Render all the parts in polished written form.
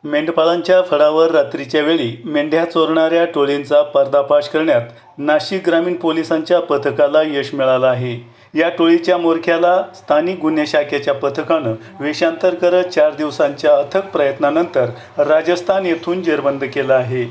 मेंढपाळांच्या फडावर रात्रीच्या वेळी मेंढ्या चोरणाऱ्या टोळींचा पर्दाफाश करण्यात नाशिक ग्रामीण पोलिसांच्या पथकाला यश मिळालं आहे। या टोळीच्या म्होरक्याला स्थानिक गुन्हे शाखेच्या पथकानं वेषांतर करत 4 दिवसांच्या अथक प्रयत्नानंतर राजस्थान येथून जेरबंद केलं आहे।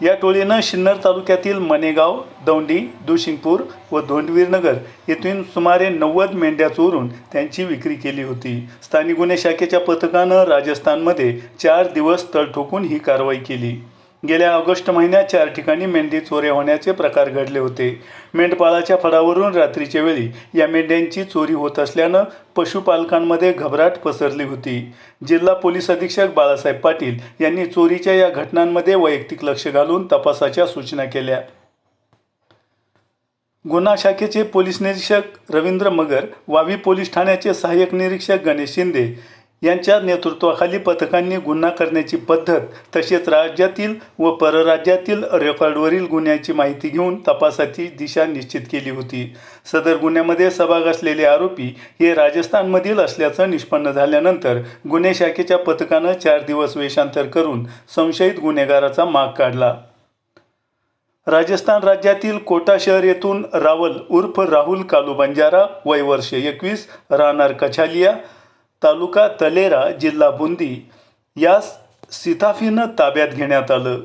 या टोळीनं सिन्नर तालुक्यातील मनेगाव, दौंडी, दुशिंगपूर व धोंडवीरनगर येथून सुमारे 90 मेंढ्या चोरून त्यांची विक्री केली होती। स्थानिक गुन्हे शाखेच्या पथकानं राजस्थानमध्ये 4 दिवस तळ ठोकून ही कारवाई केली। गेल्या ऑगस्ट महिन्यात 4 ठिकाणी मेंढी चोऱ्या होण्याचे प्रकार घडले होते। मेंढपाळाच्या फडावरून रात्रीच्या वेळी या मेंढ्यांची चोरी होत असल्यानं पशुपालकांमध्ये घबराट पसरली होती। जिल्हा पोलीस अधीक्षक बाळासाहेब पाटील यांनी चोरीच्या या घटनांमध्ये वैयक्तिक लक्ष घालून तपासाच्या सूचना केल्या। गुन्हा शाखेचे पोलीस निरीक्षक रवींद्र मगर, वावी पोलीस ठाण्याचे सहाय्यक निरीक्षक गणेश शिंदे यांच्या नेतृत्वाखाली पथकांनी गुन्हा करण्याची पद्धत तसेच राज्यातील व परराज्यातील रेकॉर्डवरील गुन्ह्याची माहिती घेऊन तपासाची दिशा निश्चित केली होती। सदर गुन्ह्यामध्ये सहभाग असलेले आरोपी हे राजस्थानमधील असल्याचं निष्पन्न झाल्यानंतर गुन्हे शाखेच्या पथकानं 4 दिवस वेषांतर करून संशयित गुन्हेगाराचा माग काढला। राजस्थान राज्यातील कोटा शहर येथून रावल उर्फ राहुल कालू बंजारा, वय वर्ष 21, राहणार कछालिया, तालुका तलेरा, जिल्हा बुंदी यास सिताफीनं ताब्यात घेण्यात आलं।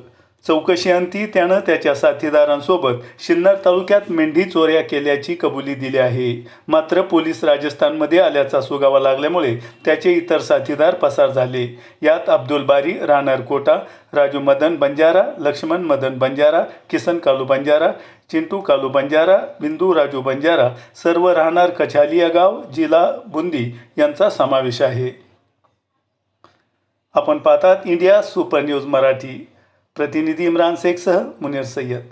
चौकशीअंती त्यानं त्याच्या साथीदारांसोबत सिन्नर तालुक्यात मेंढी चोऱ्या केल्याची कबुली दिली आहे। मात्र पोलीस राजस्थानमध्ये आल्याचा सुगावा लागल्यामुळे त्याचे इतर साथीदार पसार झाले। यात अब्दुल बारी, राहणार कोटा, राजू मदन बंजारा, लक्ष्मण मदन बंजारा, किसन कालू बंजारा, चिंटू कालू बंजारा, बिंदू राजू बंजारा सर्व राहणार कछालिया गाव, जिल्हा बुंदी यांचा समावेश आहे। आपण पाहतात इंडिया सुपर न्यूज मराठी। प्रतिनिधी इम्रान शेखसह मुनीर सय्यद।